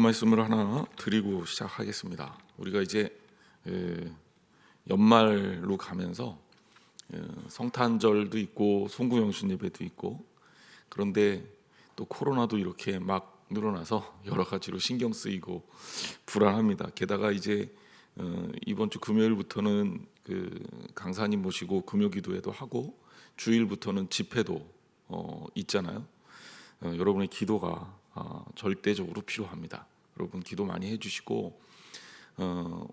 말씀을 하나 드리고 시작하겠습니다. 우리가 이제 연말로 가면서 성탄절도 있고 송구영신 예배도 있고, 그런데 또 코로나도 이렇게 막 늘어나서 여러 가지로 신경 쓰이고 불안합니다. 게다가 이제 이번 주 금요일부터는 그 강사님 모시고 금요기도회도 하고, 주일부터는 집회도 있잖아요. 여러분의 기도가 절대적으로 필요합니다. 여러분 기도 많이 해주시고,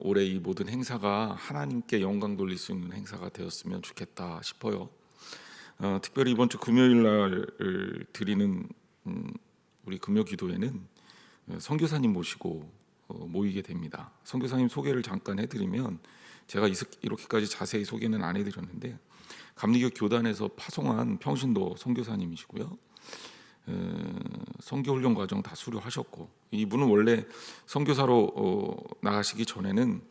올해 이 모든 행사가 하나님께 영광 돌릴 수 있는 행사가 되었으면 좋겠다 싶어요. 특별히 이번 주 금요일 날 드리는 우리 금요 기도회는 선교사님 모시고 모이게 됩니다. 선교사님 소개를 잠깐 해드리면, 제가 이렇게까지 자세히 소개는 안 해드렸는데, 감리교 교단에서 파송한 평신도 선교사님이시고요. 선교훈련 과정 다 수료하셨고, 이분은 원래 선교사로 나가시기 전에는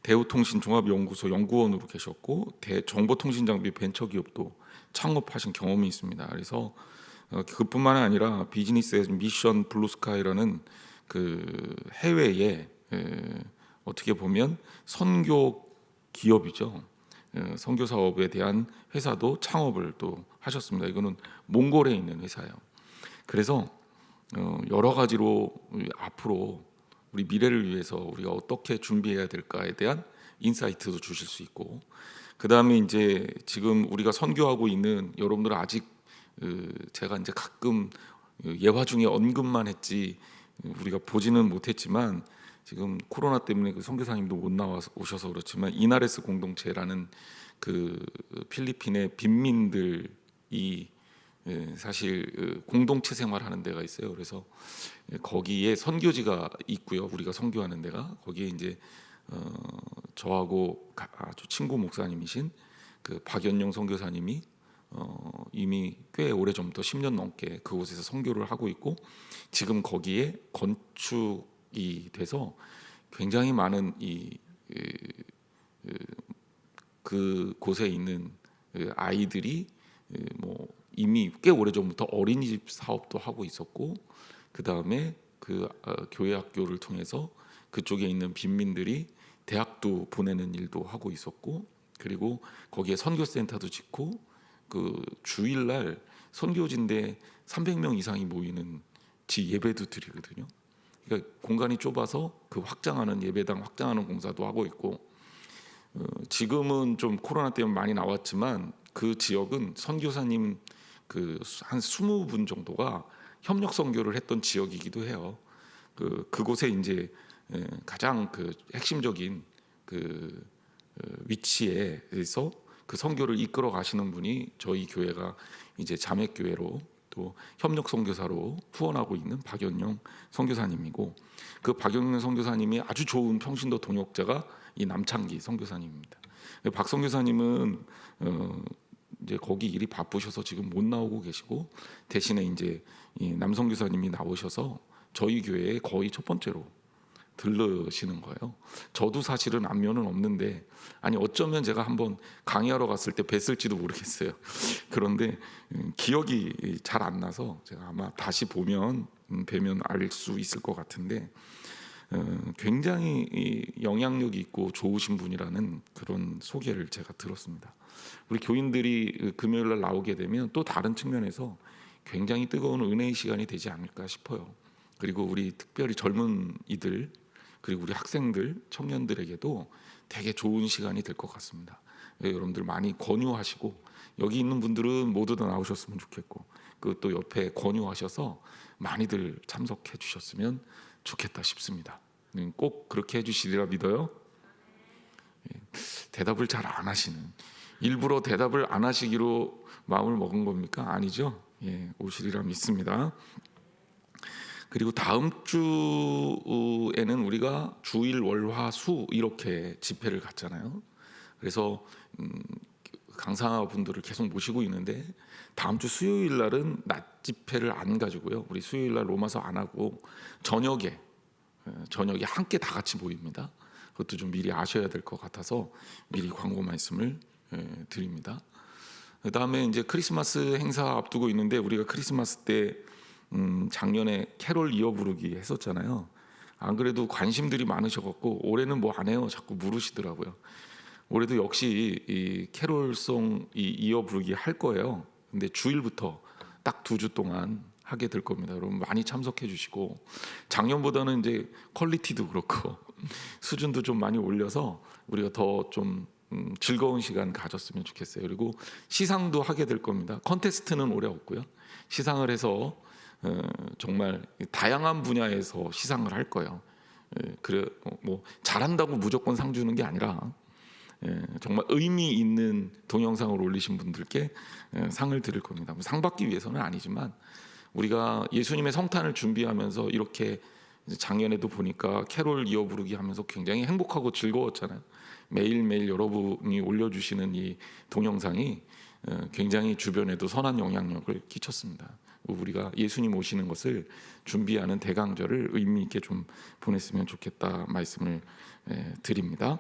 대우통신종합연구소 연구원으로 계셨고, 정보통신장비 벤처기업도 창업하신 경험이 있습니다. 그래서 그뿐만 아니라 비즈니스 앤 미션 블루스카이라는 그 해외에 어떻게 보면 선교 기업이죠. 선교 사업에 대한 회사도 창업을 또 하셨습니다. 이거는 몽골에 있는 회사예요. 그래서 여러 가지로 앞으로 우리 미래를 위해서 우리가 어떻게 준비해야 될까에 대한 인사이트도 주실 수 있고, 그 다음에 이제 지금 우리가 선교하고 있는 여러분들은 아직 제가 이제 가끔 예화 중에 언급만 했지 우리가 보지는 못했지만, 지금 코로나 때문에 그 선교사님도 못 나와 오셔서 그렇지만 이나레스 공동체라는 그 필리핀의 빈민들이 사실 공동체 생활하는 데가 있어요. 그래서 거기에 선교지가 있고요. 우리가 선교하는 데가, 거기에 이제 저하고 아주 친구 목사님이신 그 박연영 선교사님이 이미 꽤 오래전부터 10년 넘게 그곳에서 선교를 하고 있고, 지금 거기에 건축이 돼서 굉장히 많은 그 곳에 있는 아이들이 뭐 이미 꽤 오래전부터 어린이집 사업도 하고 있었고, 그 다음에 그 교회 학교를 통해서 그쪽에 있는 빈민들이 대학도 보내는 일도 하고 있었고, 그리고 거기에 선교센터도 짓고, 그 주일날 선교지인데 300명 이상이 모이는 예배도 드리거든요. 그러니까 공간이 좁아서 그 확장하는 예배당 확장하는 공사도 하고 있고, 지금은 좀 코로나 때문에 많이 나왔지만 그 지역은 선교사님 그 한 20분 정도가 협력 선교를 했던 지역이기도 해요. 그곳에 이제 가장 그 핵심적인 그 위치에서 그 선교를 이끌어 가시는 분이 저희 교회가 이제 자매 교회로 또 협력 선교사로 후원하고 있는 박연영 선교사님이고, 그 박연영 선교사님이 아주 좋은 평신도 동역자가 이 남창기 선교사님입니다. 박 선교사님은 이제 거기 일이 바쁘셔서 지금 못 나오고 계시고, 대신에 이제 이 남 선교사님이 나오셔서 저희 교회에 거의 첫 번째로 들르시는 거예요. 저도 사실은 안면은 없는데, 아니 어쩌면 제가 한번 강의하러 갔을 때 뵀을지도 모르겠어요. 그런데 기억이 잘 안 나서 제가 아마 다시 보면 뵈면 알 수 있을 것 같은데, 굉장히 영향력이 있고 좋으신 분이라는 그런 소개를 제가 들었습니다. 우리 교인들이 금요일 날 나오게 되면 또 다른 측면에서 굉장히 뜨거운 은혜의 시간이 되지 않을까 싶어요. 그리고 우리 특별히 젊은 이들, 그리고 우리 학생들, 청년들에게도 되게 좋은 시간이 될 것 같습니다. 여러분들 많이 권유하시고, 여기 있는 분들은 모두 다 나오셨으면 좋겠고, 그 또 옆에 권유하셔서 많이들 참석해 주셨으면 좋겠다 싶습니다. 꼭 그렇게 해주시리라 믿어요. 대답을 잘 안 하시는, 일부러 대답을 안 하시기로 마음을 먹은 겁니까? 아니죠. 오시리라 믿습니다. 그리고 다음 주에는 우리가 주일 월화 수 이렇게 집회를 갔잖아요. 그래서 강사분들을 계속 모시고 있는데, 다음 주 수요일 날은 낮 집회를 안 가지고요, 우리 수요일 날 로마서 안 하고 저녁에 함께 다 같이 모입니다. 그것도 좀 미리 아셔야 될 것 같아서 미리 광고 말씀을 드립니다. 그 다음에 이제 크리스마스 행사 앞두고 있는데, 우리가 크리스마스 때 작년에 캐롤 이어 부르기 했었잖아요. 안 그래도 관심들이 많으셔갖고 올해는 뭐 안 해요? 자꾸 물으시더라고요. 올해도 역시 이 캐롤송 이어 부르기 할 거예요. 근데 주일부터 딱 2주 동안 하게 될 겁니다. 여러분 많이 참석해 주시고 작년보다는 이제 퀄리티도 그렇고 수준도 좀 많이 올려서 우리가 더 좀 즐거운 시간 가졌으면 좋겠어요. 그리고 시상도 하게 될 겁니다. 컨테스트는 올해 없고요. 시상을 해서 정말 다양한 분야에서 시상을 할 거예요. 그래 뭐 잘한다고 무조건 상 주는 게 아니라 정말 의미 있는 동영상을 올리신 분들께 상을 드릴 겁니다. 상 받기 위해서는 아니지만 우리가 예수님의 성탄을 준비하면서 이렇게 작년에도 보니까 캐롤 이어 부르기 하면서 굉장히 행복하고 즐거웠잖아요. 매일매일 여러분이 올려주시는 이 동영상이 굉장히 주변에도 선한 영향력을 끼쳤습니다. 우리가 예수님 오시는 것을 준비하는 대강절을 의미 있게 좀 보냈으면 좋겠다 말씀을 드립니다.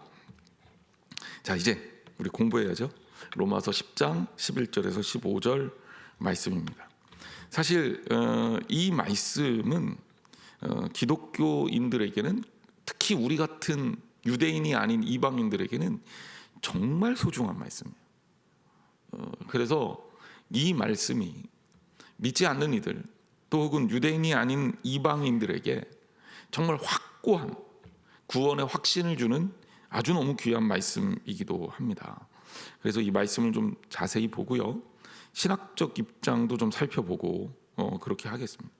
자, 이제 우리 공부해야죠. 로마서 10장 11절에서 15절 말씀입니다. 사실 이 말씀은 기독교인들에게는, 특히 우리 같은 유대인이 아닌 이방인들에게는 정말 소중한 말씀이에요. 그래서 이 말씀이 믿지 않는 이들 또 혹은 유대인이 아닌 이방인들에게 정말 확고한 구원의 확신을 주는 아주 너무 귀한 말씀이기도 합니다. 그래서 이 말씀을 좀 자세히 보고요, 신학적 입장도 좀 살펴보고 그렇게 하겠습니다.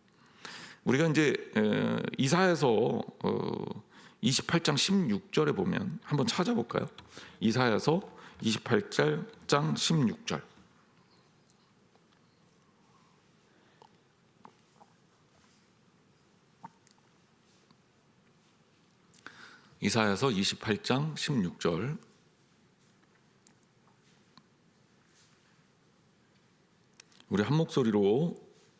우리가 이제 이사야서 28장 16절에 보면 한번 찾아볼까요? 이사야서 28장 16절. 이사야서 28장 16절. 우리 한 목소리로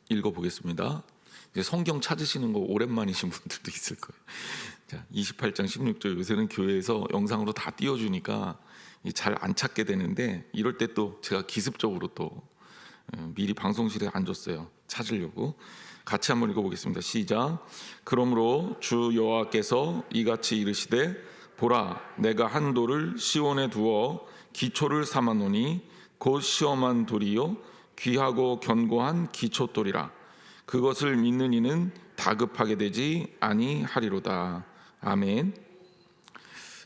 읽어보겠습니다. 이제 성경 찾으시는 거 오랜만이신 분들도 있을 거예요. 자, 28장 16절. 요새는 교회에서 영상으로 다 띄워주니까 잘 안 찾게 되는데, 이럴 때 또 제가 기습적으로 또 미리 방송실에 앉았어요. 찾으려고. 같이 한번 읽어보겠습니다. 시작. 그러므로 주 여호와께서 이같이 이르시되, 보라, 내가 한 돌을 시온에 두어 기초를 삼아노니 곧 시험한 돌이요 귀하고 견고한 기초돌이라. 그것을 믿는 이는 다급하게 되지 아니하리로다. 아멘.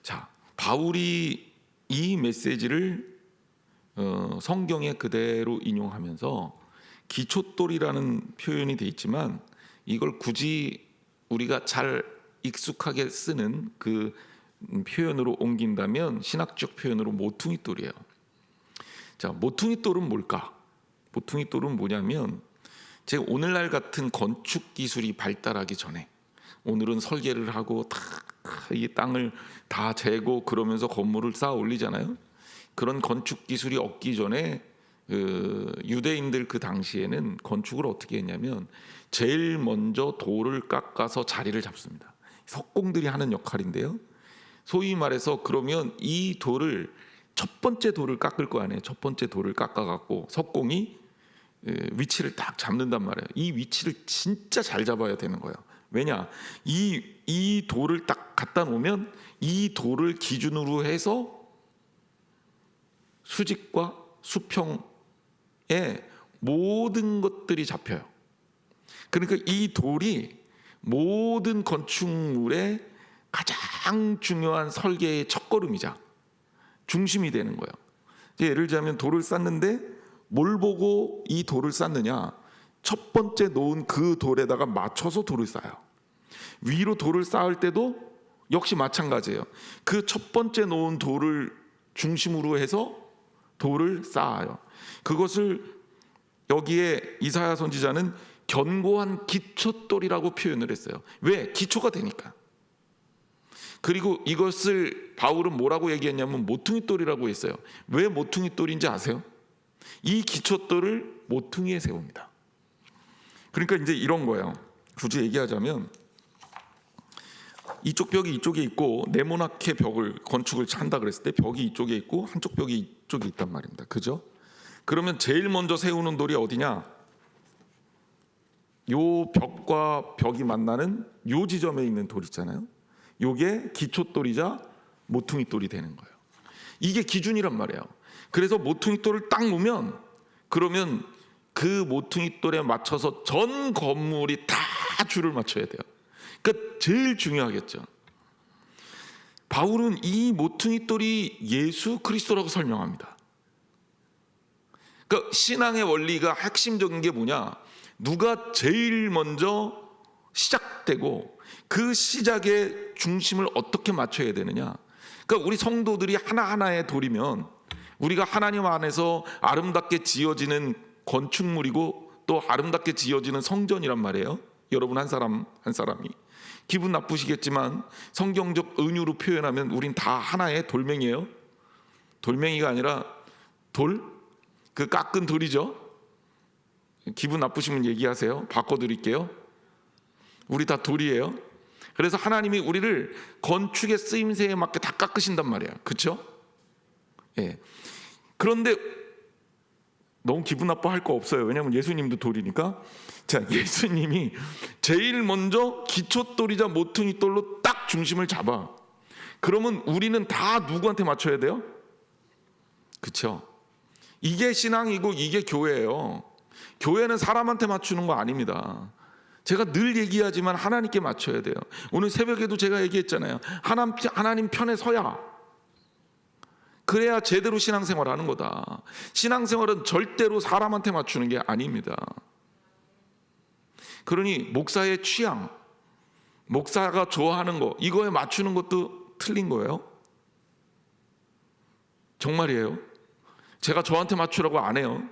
자, 바울이 이 메시지를 성경에 그대로 인용하면서 기초돌이라는 표현이 돼 있지만, 이걸 굳이 우리가 잘 익숙하게 쓰는 그 표현으로 옮긴다면 신학적 표현으로 모퉁이돌이에요. 자, 모퉁이돌은 뭘까? 모퉁이돌은 뭐냐면, 제가 오늘날 같은 건축 기술이 발달하기 전에, 오늘은 설계를 하고 이 땅을 다 재고 그러면서 건물을 쌓아 올리잖아요. 그런 건축 기술이 없기 전에 유대인들 그 당시에는 건축을 어떻게 했냐면, 제일 먼저 돌을 깎아서 자리를 잡습니다. 석공들이 하는 역할인데요. 소위 말해서 그러면 이 돌을, 첫 번째 돌을 깎을 거 아니에요. 첫 번째 돌을 깎아갖고 석공이 위치를 딱 잡는단 말이에요. 이 위치를 진짜 잘 잡아야 되는 거예요. 왜냐? 이 돌을 딱 갖다 놓으면 이 돌을 기준으로 해서 수직과 수평의 모든 것들이 잡혀요. 그러니까 이 돌이 모든 건축물의 가장 중요한 설계의 첫걸음이자 중심이 되는 거예요. 예를 들자면 돌을 쌓는데 뭘 보고 이 돌을 쌓느냐? 첫 번째 놓은 그 돌에다가 맞춰서 돌을 쌓아요. 위로 돌을 쌓을 때도 역시 마찬가지예요. 그 첫 번째 놓은 돌을 중심으로 해서 돌을 쌓아요. 그것을 여기에 이사야 선지자는 견고한 기초돌이라고 표현을 했어요. 왜? 기초가 되니까. 그리고 이것을 바울은 뭐라고 얘기했냐면 모퉁이돌이라고 했어요. 왜 모퉁이돌인지 아세요? 이 기초돌을 모퉁이에 세웁니다. 그러니까 이제 이런 거예요. 굳이 얘기하자면, 이쪽 벽이 이쪽에 있고 네모나게 건축을 한다 그랬을 때 벽이 이쪽에 있고 한쪽 벽이 이쪽에 있단 말입니다. 그죠? 그러면 제일 먼저 세우는 돌이 어디냐? 요 벽과 벽이 만나는 요 지점에 있는 돌 있잖아요. 요게 기초돌이자 모퉁이돌이 되는 거예요. 이게 기준이란 말이에요. 그래서 모퉁이돌을 딱 놓으면 그러면 그 모퉁이돌에 맞춰서 전 건물이 다 줄을 맞춰야 돼요. 그러니까 제일 중요하겠죠. 바울은 이 모퉁이돌이 예수 그리스도라고 설명합니다. 그러니까 신앙의 원리가 핵심적인 게 뭐냐? 누가 제일 먼저 시작되고 그 시작의 중심을 어떻게 맞춰야 되느냐? 그러니까 우리 성도들이 하나하나의 돌이면 우리가 하나님 안에서 아름답게 지어지는 건축물이고 또 아름답게 지어지는 성전이란 말이에요. 여러분 한 사람 한 사람이 기분 나쁘시겠지만 성경적 은유로 표현하면 우린 다 하나의 돌멩이에요. 돌멩이가 아니라 돌? 그 깎은 돌이죠. 기분 나쁘시면 얘기하세요. 바꿔드릴게요. 우리 다 돌이에요. 그래서 하나님이 우리를 건축의 쓰임새에 맞게 다 깎으신단 말이야. 그렇죠? 예. 그런데 너무 기분 나빠할 거 없어요. 왜냐하면 예수님도 돌이니까. 자, 예수님이 제일 먼저 기초돌이자 모퉁이돌로 딱 중심을 잡아. 그러면 우리는 다 누구한테 맞춰야 돼요? 그렇죠? 이게 신앙이고 이게 교회예요. 교회는 사람한테 맞추는 거 아닙니다. 제가 늘 얘기하지만 하나님께 맞춰야 돼요. 오늘 새벽에도 제가 얘기했잖아요. 하나님 편에 서야. 그래야 제대로 신앙생활하는 거다. 신앙생활은 절대로 사람한테 맞추는 게 아닙니다. 그러니 목사의 취향, 목사가 좋아하는 거 이거에 맞추는 것도 틀린 거예요. 정말이에요. 제가 저한테 맞추라고 안 해요.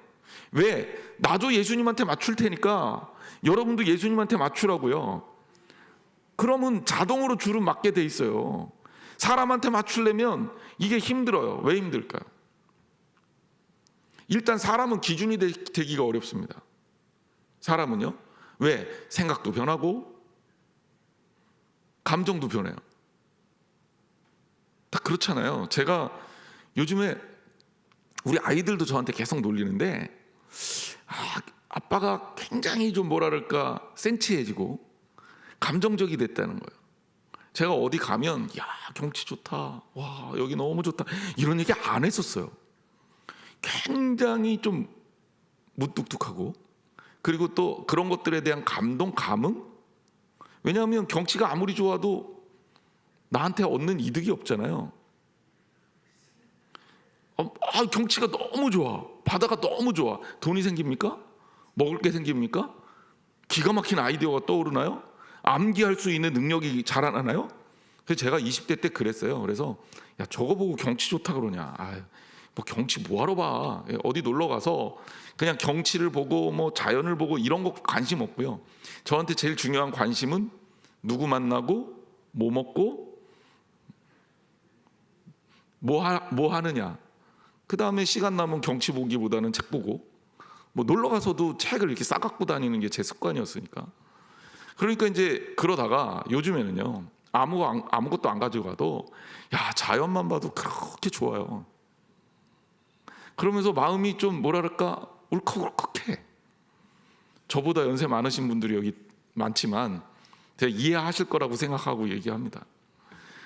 왜? 나도 예수님한테 맞출 테니까 여러분도 예수님한테 맞추라고요. 그러면 자동으로 줄은 맞게 돼 있어요. 사람한테 맞추려면 이게 힘들어요. 왜 힘들까요? 일단 사람은 기준이 되기가 어렵습니다. 사람은요. 왜? 생각도 변하고 감정도 변해요. 다 그렇잖아요. 제가 요즘에 우리 아이들도 저한테 계속 놀리는데 아빠가 굉장히 좀 뭐라 그럴까 센치해지고 감정적이 됐다는 거예요. 제가 어디 가면 야 경치 좋다, 와 여기 너무 좋다 이런 얘기 안 했었어요. 굉장히 좀 무뚝뚝하고 그리고 또 그런 것들에 대한 감흥? 왜냐하면 경치가 아무리 좋아도 나한테 얻는 이득이 없잖아요. 경치가 너무 좋아, 바다가 너무 좋아, 돈이 생깁니까? 먹을 게 생깁니까? 기가 막힌 아이디어가 떠오르나요? 암기할 수 있는 능력이 자라나나요? 그래서 제가 20대 때 그랬어요. 그래서 야 저거 보고 경치 좋다 그러냐? 뭐 경치 뭐하러 봐? 어디 놀러 가서 그냥 경치를 보고 뭐 자연을 보고 이런 거 관심 없고요. 저한테 제일 중요한 관심은 누구 만나고 뭐 먹고 뭐 하느냐. 그 다음에 시간 남은 경치 보기보다는 책 보고 뭐 놀러 가서도 책을 이렇게 싸갖고 다니는 게 제 습관이었으니까. 그러니까 이제 그러다가 요즘에는요 아무것도 안 가지고 가도 야 자연만 봐도 그렇게 좋아요. 그러면서 마음이 좀 뭐랄까 울컥울컥해. 저보다 연세 많으신 분들이 여기 많지만 제가 이해하실 거라고 생각하고 얘기합니다.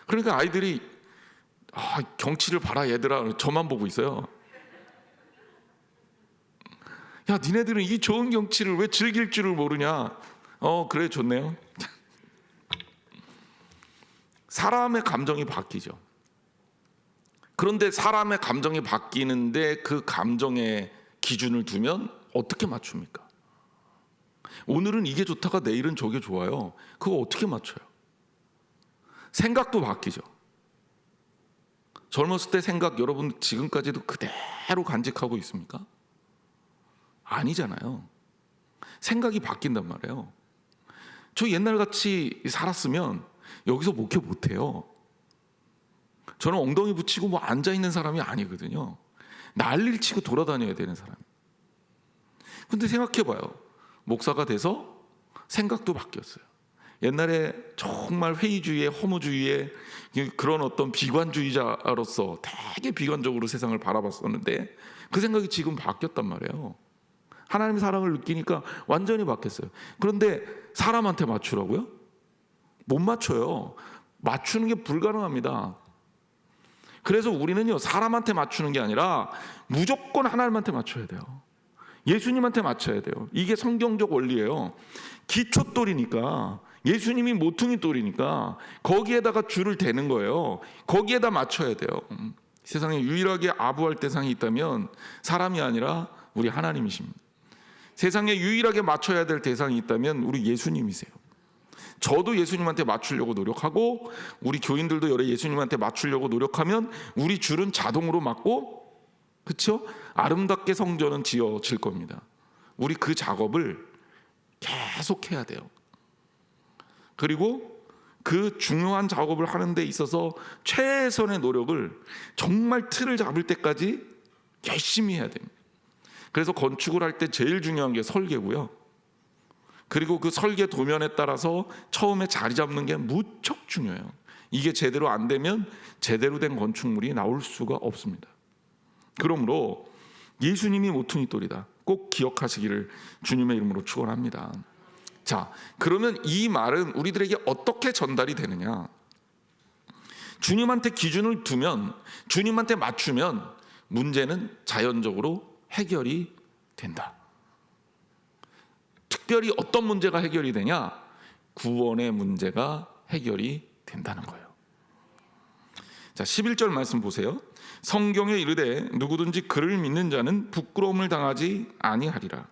그러니까 아이들이 경치를 봐라 얘들아 저만 보고 있어요. 야 니네들은 이 좋은 경치를 왜 즐길 줄을 모르냐. 그래 좋네요. 사람의 감정이 바뀌죠. 그런데 사람의 감정이 바뀌는데 그 감정의 기준을 두면 어떻게 맞춥니까? 오늘은 이게 좋다가 내일은 저게 좋아요. 그거 어떻게 맞춰요? 생각도 바뀌죠. 젊었을 때 생각 여러분 지금까지도 그대로 간직하고 있습니까? 아니잖아요. 생각이 바뀐단 말이에요. 저 옛날같이 살았으면 여기서 목회 못해요. 저는 엉덩이 붙이고 뭐 앉아있는 사람이 아니거든요. 난리를 치고 돌아다녀야 되는 사람. 근데 생각해봐요. 목사가 돼서 생각도 바뀌었어요. 옛날에 정말 회의주의에 허무주의에 그런 어떤 비관주의자로서 되게 비관적으로 세상을 바라봤었는데 그 생각이 지금 바뀌었단 말이에요. 하나님의 사랑을 느끼니까 완전히 바뀌었어요. 그런데 사람한테 맞추라고요? 못 맞춰요. 맞추는 게 불가능합니다. 그래서 우리는요, 사람한테 맞추는 게 아니라 무조건 하나님한테 맞춰야 돼요. 예수님한테 맞춰야 돼요. 이게 성경적 원리예요. 기초돌이니까, 예수님이 모퉁이 돌이니까 거기에다가 줄을 대는 거예요. 거기에다 맞춰야 돼요. 세상에 유일하게 아부할 대상이 있다면 사람이 아니라 우리 하나님이십니다. 세상에 유일하게 맞춰야 될 대상이 있다면 우리 예수님이세요. 저도 예수님한테 맞추려고 노력하고 우리 교인들도 여러 예수님한테 맞추려고 노력하면 우리 줄은 자동으로 맞고, 그렇죠? 아름답게 성전은 지어질 겁니다. 우리 그 작업을 계속 해야 돼요. 그리고 그 중요한 작업을 하는 데 있어서 최선의 노력을 정말 틀을 잡을 때까지 열심히 해야 됩니다. 그래서 건축을 할 때 제일 중요한 게 설계고요. 그리고 그 설계 도면에 따라서 처음에 자리 잡는 게 무척 중요해요. 이게 제대로 안 되면 제대로 된 건축물이 나올 수가 없습니다. 그러므로 예수님이 모퉁이 돌이다. 꼭 기억하시기를 주님의 이름으로 축원합니다. 자, 그러면 이 말은 우리들에게 어떻게 전달이 되느냐? 주님한테 기준을 두면, 주님한테 맞추면 문제는 자연적으로 해결이 된다. 특별히 어떤 문제가 해결이 되냐? 구원의 문제가 해결이 된다는 거예요. 자, 11절 말씀 보세요. 성경에 이르되 누구든지 그를 믿는 자는 부끄러움을 당하지 아니하리라.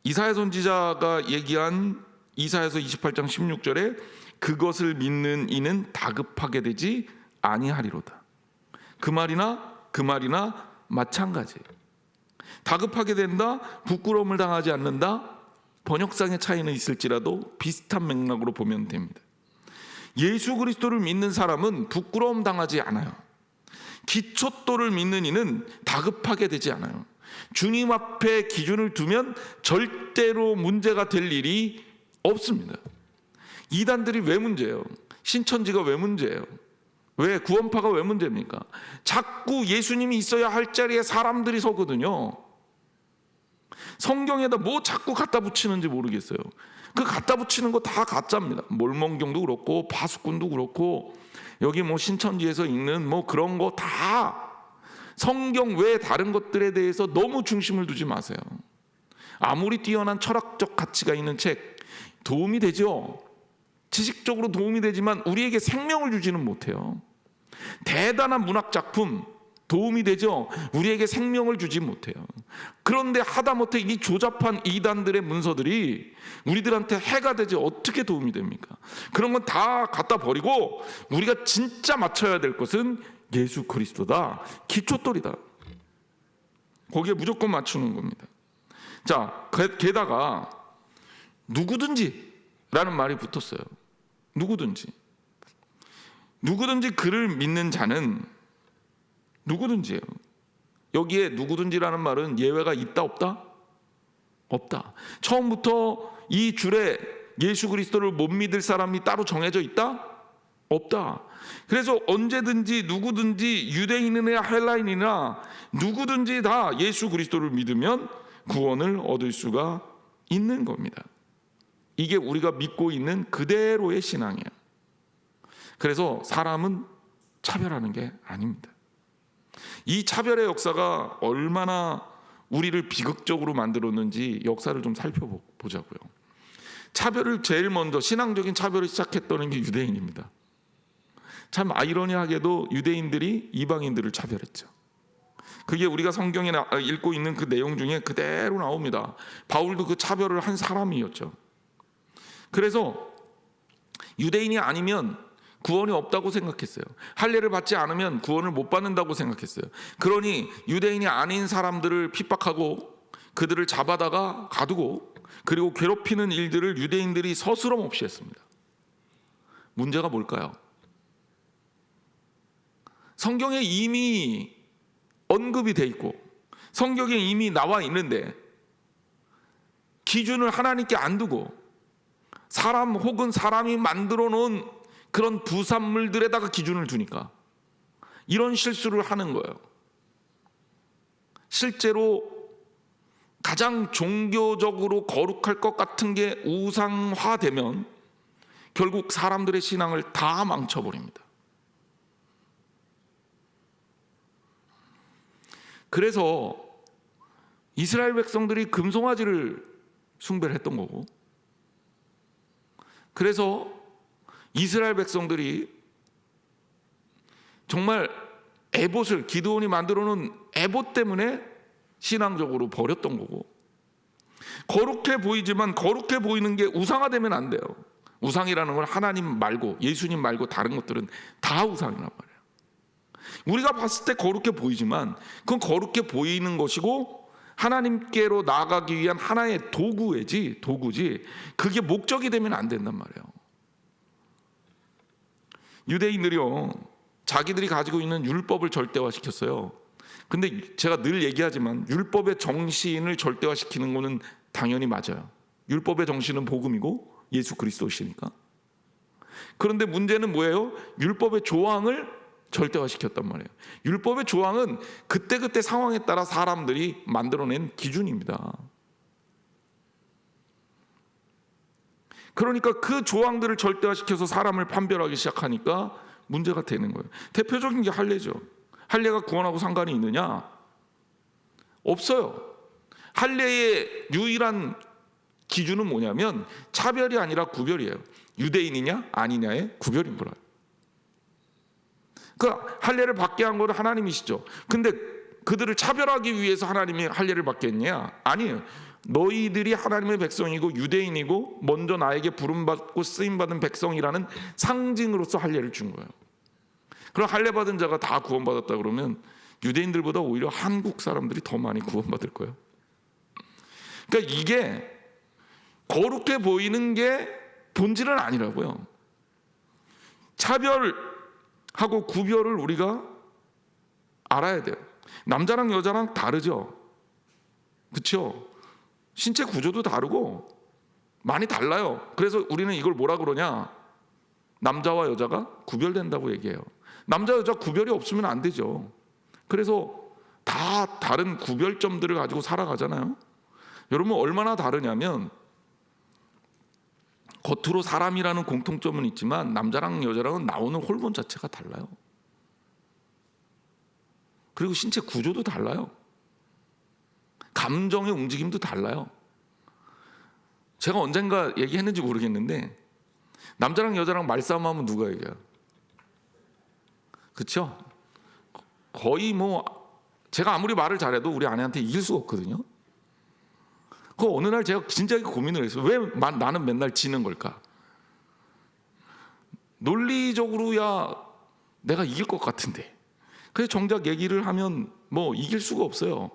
이사야 선지자가 얘기한 이사야서 28장 16절에 그것을 믿는 이는 다급하게 되지 아니하리로다. 그 말이나 마찬가지예요. 다급하게 된다, 부끄러움을 당하지 않는다, 번역상의 차이는 있을지라도 비슷한 맥락으로 보면 됩니다. 예수 그리스도를 믿는 사람은 부끄러움 당하지 않아요. 기초도를 믿는 이는 다급하게 되지 않아요. 주님 앞에 기준을 두면 절대로 문제가 될 일이 없습니다. 이단들이 왜 문제예요? 신천지가 왜 문제예요? 왜 구원파가 왜 문제입니까? 자꾸 예수님이 있어야 할 자리에 사람들이 서거든요. 성경에다 뭐 자꾸 갖다 붙이는지 모르겠어요. 그 갖다 붙이는 거 다 가짜입니다. 몰몬경도 그렇고 파수꾼도 그렇고 여기 뭐 신천지에서 읽는 뭐 그런 거 다 성경 외에 다른 것들에 대해서 너무 중심을 두지 마세요. 아무리 뛰어난 철학적 가치가 있는 책 도움이 되죠. 지식적으로 도움이 되지만 우리에게 생명을 주지는 못해요. 대단한 문학 작품 도움이 되죠. 우리에게 생명을 주지 못해요. 그런데 하다못해 이 조잡한 이단들의 문서들이 우리들한테 해가 되지 어떻게 도움이 됩니까? 그런 건 다 갖다 버리고 우리가 진짜 맞춰야 될 것은 예수 그리스도다. 기초돌이다. 거기에 무조건 맞추는 겁니다. 자, 게다가 누구든지라는 말이 붙었어요. 누구든지 그를 믿는 자는 누구든지예요. 여기에 누구든지라는 말은 예외가 있다 없다? 없다. 처음부터 이 줄에 예수 그리스도를 못 믿을 사람이 따로 정해져 있다? 없다. 그래서 언제든지 누구든지 유대인이나 헬라인이나 누구든지 다 예수 그리스도를 믿으면 구원을 얻을 수가 있는 겁니다. 이게 우리가 믿고 있는 그대로의 신앙이에요. 그래서 사람은 차별하는 게 아닙니다. 이 차별의 역사가 얼마나 우리를 비극적으로 만들었는지 역사를 좀 살펴보자고요. 차별을 제일 먼저 신앙적인 차별을 시작했던 게 유대인입니다. 참 아이러니하게도 유대인들이 이방인들을 차별했죠. 그게 우리가 성경에 읽고 있는 그 내용 중에 그대로 나옵니다. 바울도 그 차별을 한 사람이었죠. 그래서 유대인이 아니면 구원이 없다고 생각했어요. 할례를 받지 않으면 구원을 못 받는다고 생각했어요. 그러니 유대인이 아닌 사람들을 핍박하고 그들을 잡아다가 가두고 그리고 괴롭히는 일들을 유대인들이 서스럼 없이 했습니다. 문제가 뭘까요? 성경에 이미 언급이 돼 있고 성경에 이미 나와 있는데 기준을 하나님께 안 두고 사람 혹은 사람이 만들어 놓은 그런 부산물들에다가 기준을 두니까 이런 실수를 하는 거예요. 실제로 가장 종교적으로 거룩할 것 같은 게 우상화되면 결국 사람들의 신앙을 다 망쳐버립니다. 그래서 이스라엘 백성들이 금송아지를 숭배를 했던 거고, 그래서 이스라엘 백성들이 정말 에봇을, 기드온이 만들어 놓은 에봇 때문에 신앙적으로 버렸던 거고, 거룩해 보이지만 거룩해 보이는 게 우상화되면 안 돼요. 우상이라는 건 하나님 말고, 예수님 말고 다른 것들은 다 우상이란 말이에요. 우리가 봤을 때 거룩해 보이지만 그건 거룩해 보이는 것이고 하나님께로 나아가기 위한 하나의 도구지, 그게 목적이 되면 안 된단 말이에요. 유대인들이요, 자기들이 가지고 있는 율법을 절대화시켰어요. 근데 제가 늘 얘기하지만 율법의 정신을 절대화시키는 거는 당연히 맞아요. 율법의 정신은 복음이고 예수 그리스도시니까. 그런데 문제는 뭐예요? 율법의 조항을 절대화시켰단 말이에요. 율법의 조항은 그때그때 상황에 따라 사람들이 만들어낸 기준입니다. 그러니까 그 조항들을 절대화시켜서 사람을 판별하기 시작하니까 문제가 되는 거예요. 대표적인 게 할례죠. 할례가 구원하고 상관이 있느냐? 없어요. 할례의 유일한 기준은 뭐냐면 차별이 아니라 구별이에요. 유대인이냐 아니냐의 구별인 거라. 그러니까 할례를 받게 한 것은 하나님이시죠. 근데 그들을 차별하기 위해서 하나님이 할례를 받게 했냐? 아니에요. 너희들이 하나님의 백성이고 유대인이고 먼저 나에게 부름받고 쓰임받은 백성이라는 상징으로서 할례를 준 거예요. 그럼 할례 받은 자가 다 구원받았다 그러면 유대인들보다 오히려 한국 사람들이 더 많이 구원받을 거예요. 그러니까 이게 거룩해 보이는 게 본질은 아니라고요. 차별하고 구별을 우리가 알아야 돼요. 남자랑 여자랑 다르죠. 그렇죠? 신체 구조도 다르고 많이 달라요. 그래서 우리는 이걸 뭐라 그러냐? 남자와 여자가 구별된다고 얘기해요. 남자 여자 구별이 없으면 안 되죠. 그래서 다 다른 구별점들을 가지고 살아가잖아요. 여러분 얼마나 다르냐면 겉으로 사람이라는 공통점은 있지만 남자랑 여자랑은 나오는 호르몬 자체가 달라요. 그리고 신체 구조도 달라요. 감정의 움직임도 달라요. 제가 언젠가 얘기했는지 모르겠는데 남자랑 여자랑 말싸움하면 누가 이겨요? 그렇죠? 거의 제가 아무리 말을 잘해도 우리 아내한테 이길 수가 없거든요. 그 어느 날 제가 진작에 고민을 했어요. 왜 나는 맨날 지는 걸까? 논리적으로야 내가 이길 것 같은데. 그래서 정작 얘기를 하면 이길 수가 없어요.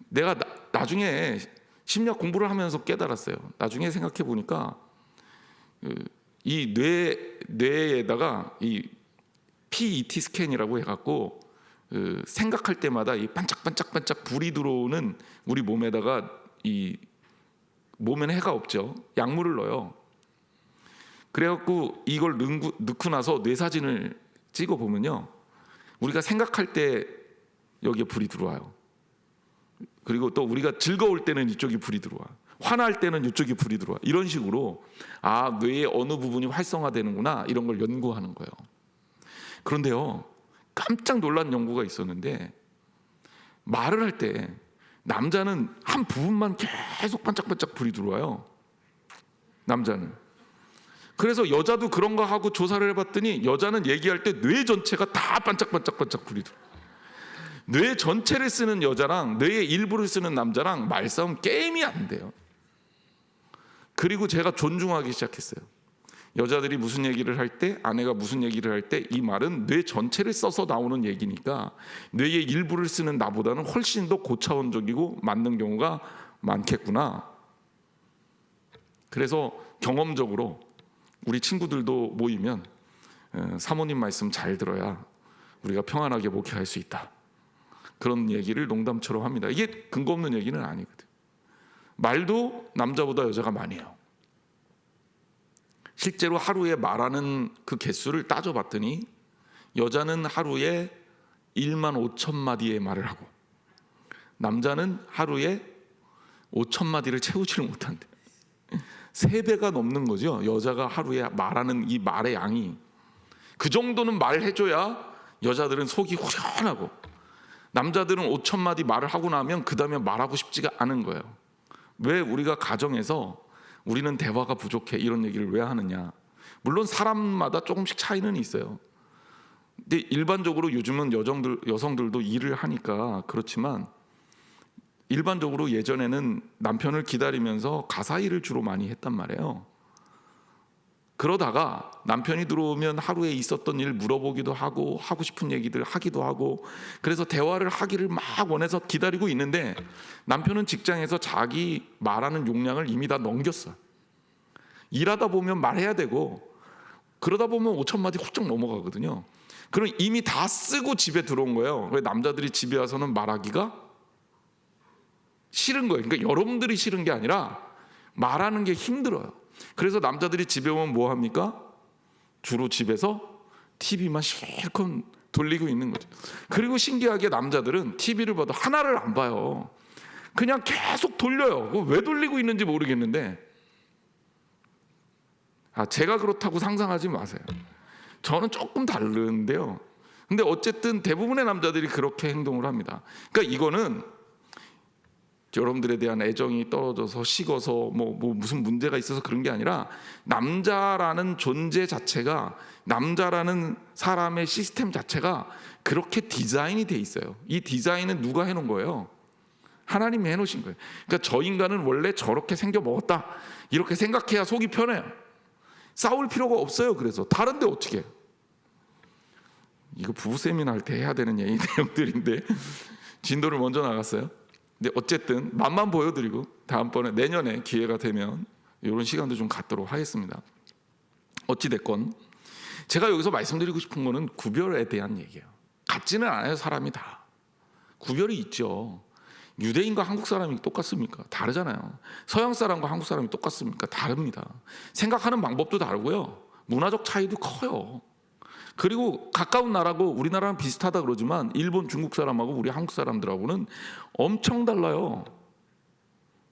내가 나중에 심리학 공부를 하면서 깨달았어요. 나중에 생각해 보니까 이 뇌에다가 이 PET 스캔이라고 해갖고 생각할 때마다 이 반짝반짝반짝 불이 들어오는 우리 몸에다가 이 몸에는 해가 없죠. 약물을 넣어요. 그래갖고 이걸 넣고 나서 뇌 사진을 찍어 보면요, 우리가 생각할 때 여기에 불이 들어와요. 그리고 또 우리가 즐거울 때는 이쪽이 불이 들어와. 화날 때는 이쪽이 불이 들어와. 이런 식으로 뇌의 어느 부분이 활성화되는구나 이런 걸 연구하는 거예요. 그런데요, 깜짝 놀란 연구가 있었는데 말을 할 때 남자는 한 부분만 계속 반짝반짝 불이 들어와요. 남자는. 그래서 여자도 그런 거 하고 조사를 해봤더니 여자는 얘기할 때 뇌 전체가 다 반짝반짝반짝 불이 들어요. 뇌 전체를 쓰는 여자랑 뇌의 일부를 쓰는 남자랑 말싸움 게임이 안 돼요. 그리고 제가 존중하기 시작했어요. 여자들이 무슨 얘기를 할 때, 아내가 무슨 얘기를 할 때 이 말은 뇌 전체를 써서 나오는 얘기니까 뇌의 일부를 쓰는 나보다는 훨씬 더 고차원적이고 맞는 경우가 많겠구나. 그래서 경험적으로 우리 친구들도 모이면 사모님 말씀 잘 들어야 우리가 평안하게 목회할 수 있다. 그런 얘기를 농담처럼 합니다. 이게 근거 없는 얘기는 아니거든. 말도 남자보다 여자가 많이 해요. 실제로 하루에 말하는 그 개수를 따져봤더니 여자는 하루에 1만 5천 마디의 말을 하고 남자는 하루에 5천 마디를 채우지를 못한대. 3배가 넘는 거죠. 여자가 하루에 말하는 이 말의 양이. 그 정도는 말해줘야 여자들은 속이 후련하고, 남자들은 5천 마디 말을 하고 나면 그 다음에 말하고 싶지가 않은 거예요. 왜 우리가 가정에서 우리는 대화가 부족해 이런 얘기를 왜 하느냐. 물론 사람마다 조금씩 차이는 있어요. 근데 일반적으로 요즘은 여성들도 일을 하니까 그렇지만, 일반적으로 예전에는 남편을 기다리면서 가사 일을 주로 많이 했단 말이에요. 그러다가 남편이 들어오면 하루에 있었던 일 물어보기도 하고, 하고 싶은 얘기들 하기도 하고, 그래서 대화를 하기를 막 원해서 기다리고 있는데, 남편은 직장에서 자기 말하는 용량을 이미 다 넘겼어요. 일하다 보면 말해야 되고, 그러다 보면 5천 마디 훌쩍 넘어가거든요. 그럼 이미 다 쓰고 집에 들어온 거예요. 왜 남자들이 집에 와서는 말하기가 싫은 거예요. 그러니까 여러분들이 싫은 게 아니라 말하는 게 힘들어요. 그래서 남자들이 집에 오면 뭐 합니까? 주로 집에서 TV만 실컷 돌리고 있는 거죠. 그리고 신기하게 남자들은 TV를 봐도 하나를 안 봐요. 그냥 계속 돌려요. 왜 돌리고 있는지 모르겠는데, 제가 그렇다고 상상하지 마세요. 저는 조금 다른데요. 근데 어쨌든 대부분의 남자들이 그렇게 행동을 합니다. 그러니까 이거는 여러분들에 대한 애정이 떨어져서 식어서 뭐 무슨 문제가 있어서 그런 게 아니라, 남자라는 존재 자체가, 남자라는 사람의 시스템 자체가 그렇게 디자인이 돼 있어요. 이 디자인은 누가 해놓은 거예요? 하나님이 해놓으신 거예요. 그러니까 저 인간은 원래 저렇게 생겨 먹었다, 이렇게 생각해야 속이 편해요. 싸울 필요가 없어요. 그래서 다른데 어떻게 해요? 이거 부부 세미나 할 때 해야 되는 얘기 내용들인데 진도를 먼저 나갔어요. 근데 어쨌든 맛만 보여드리고, 다음번에 내년에 기회가 되면 이런 시간도 좀 갖도록 하겠습니다. 어찌됐건 제가 여기서 말씀드리고 싶은 거는 구별에 대한 얘기예요. 같지는 않아요. 사람이 다 구별이 있죠. 유대인과 한국 사람이 똑같습니까? 다르잖아요. 서양 사람과 한국 사람이 똑같습니까? 다릅니다. 생각하는 방법도 다르고요. 문화적 차이도 커요. 그리고 가까운 나라고 우리나라랑 비슷하다 그러지만, 일본, 중국 사람하고 우리 한국 사람들하고는 엄청 달라요.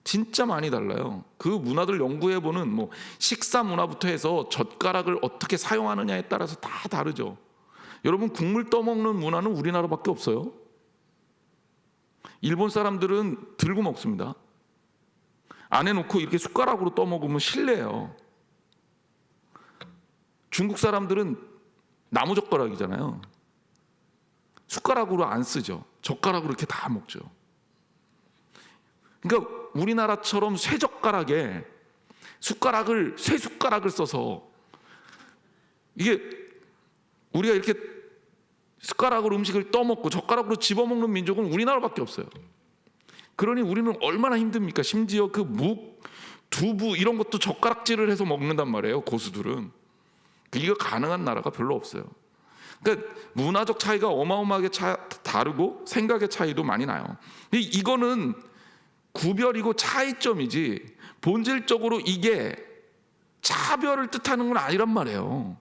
진짜 많이 달라요. 그 문화들 연구해보는 뭐 식사 문화부터 해서 젓가락을 어떻게 사용하느냐에 따라서 다 다르죠. 여러분, 국물 떠먹는 문화는 우리나라밖에 없어요. 일본 사람들은 들고 먹습니다. 안 해놓고 이렇게 숟가락으로 떠먹으면 실례예요. 중국 사람들은 나무젓가락이잖아요. 숟가락으로 안 쓰죠. 젓가락으로 이렇게 다 먹죠. 그러니까 우리나라처럼 쇠젓가락에 쇠숟가락을 써서, 이게 우리가 이렇게 숟가락으로 음식을 떠먹고 젓가락으로 집어먹는 민족은 우리나라밖에 없어요. 그러니 우리는 얼마나 힘듭니까? 심지어 그 묵, 두부 이런 것도 젓가락질을 해서 먹는단 말이에요. 고수들은. 이거 가능한 나라가 별로 없어요. 그러니까 문화적 차이가 어마어마하게 다르고, 생각의 차이도 많이 나요. 이거는 구별이고 차이점이지, 본질적으로 이게 차별을 뜻하는 건 아니란 말이에요.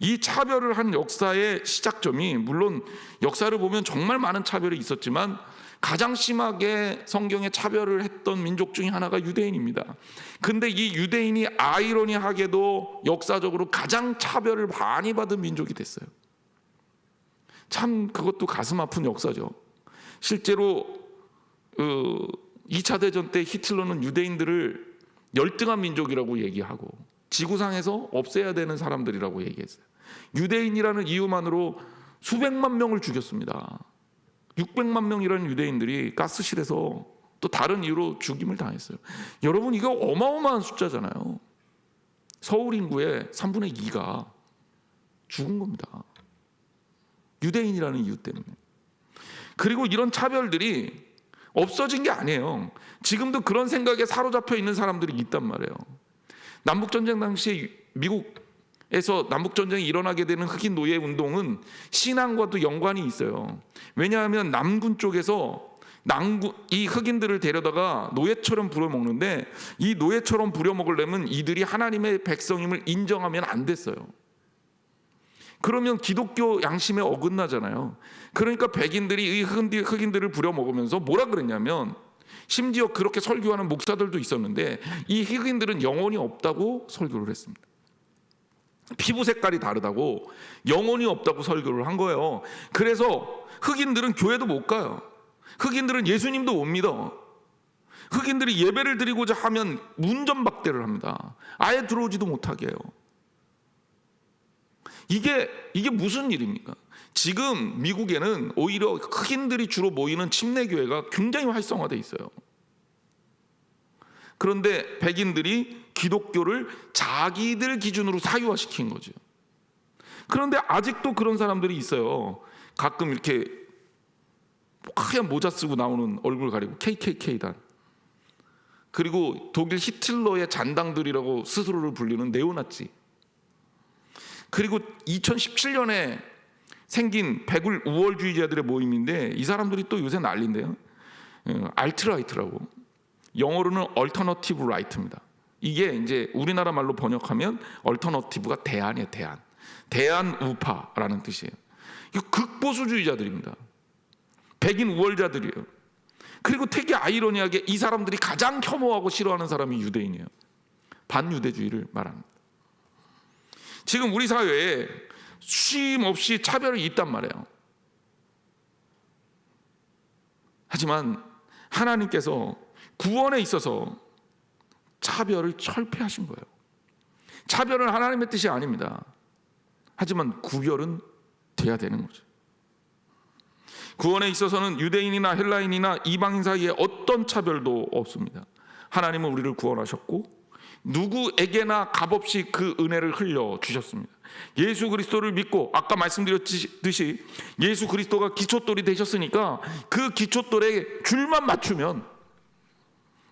이 차별을 한 역사의 시작점이, 물론 역사를 보면 정말 많은 차별이 있었지만 가장 심하게 성경에 차별을 했던 민족 중에 하나가 유대인입니다. 근데 이 유대인이 아이러니하게도 역사적으로 가장 차별을 많이 받은 민족이 됐어요. 참 그것도 가슴 아픈 역사죠. 실제로 2차 대전 때 히틀러는 유대인들을 열등한 민족이라고 얘기하고, 지구상에서 없애야 되는 사람들이라고 얘기했어요. 유대인이라는 이유만으로 수백만 명을 죽였습니다. 600만 명이라는 유대인들이 가스실에서 또 다른 이유로 죽임을 당했어요. 여러분, 이거 어마어마한 숫자잖아요. 서울 인구의 3분의 2가 죽은 겁니다. 유대인이라는 이유 때문에. 그리고 이런 차별들이 없어진 게 아니에요. 지금도 그런 생각에 사로잡혀 있는 사람들이 있단 말이에요. 남북전쟁 당시에 미국에서 남북전쟁이 일어나게 되는 흑인 노예 운동은 신앙과도 연관이 있어요. 왜냐하면 남군 쪽에서 이 흑인들을 데려다가 노예처럼 부려먹는데, 이 노예처럼 부려먹으려면 이들이 하나님의 백성임을 인정하면 안 됐어요. 그러면 기독교 양심에 어긋나잖아요. 그러니까 백인들이 이 흑인들을 부려먹으면서 뭐라 그랬냐면, 심지어 그렇게 설교하는 목사들도 있었는데 이 흑인들은 영혼이 없다고 설교를 했습니다. 피부 색깔이 다르다고 영혼이 없다고 설교를 한 거예요. 그래서 흑인들은 교회도 못 가요. 흑인들은 예수님도 못 믿어. 흑인들이 예배를 드리고자 하면 문전박대를 합니다. 아예 들어오지도 못하게 해요. 이게 무슨 일입니까? 지금 미국에는 오히려 흑인들이 주로 모이는 침례교회가 굉장히 활성화되어 있어요. 그런데 백인들이 기독교를 자기들 기준으로 사유화시킨 거죠. 그런데 아직도 그런 사람들이 있어요. 가끔 이렇게 하얀 모자 쓰고 나오는, 얼굴 가리고 KKK단, 그리고 독일 히틀러의 잔당들이라고 스스로를 불리는 네오나치, 그리고 2017년에 생긴 백울 우월주의자들의 모임인데 이 사람들이 또 요새 난리인데요. 알트라이트라고, 영어로는 얼터너티브 라이트입니다. 이게 이제 우리나라 말로 번역하면 얼터너티브가 대안이에요. 대안 우파라는 뜻이에요. 이거 극보수주의자들입니다. 백인 우월자들이에요. 그리고 되게 아이러니하게 이 사람들이 가장 혐오하고 싫어하는 사람이 유대인이에요. 반유대주의를 말합니다. 지금 우리 사회에 쉼 없이 차별이 있단 말이에요. 하지만 하나님께서 구원에 있어서 차별을 철폐하신 거예요. 차별은 하나님의 뜻이 아닙니다. 하지만 구별은 돼야 되는 거죠. 구원에 있어서는 유대인이나 헬라인이나 이방인 사이에 어떤 차별도 없습니다. 하나님은 우리를 구원하셨고 누구에게나 값없이 그 은혜를 흘려 주셨습니다. 예수 그리스도를 믿고, 아까 말씀드렸듯이 예수 그리스도가 기초돌이 되셨으니까 그 기초돌에 줄만 맞추면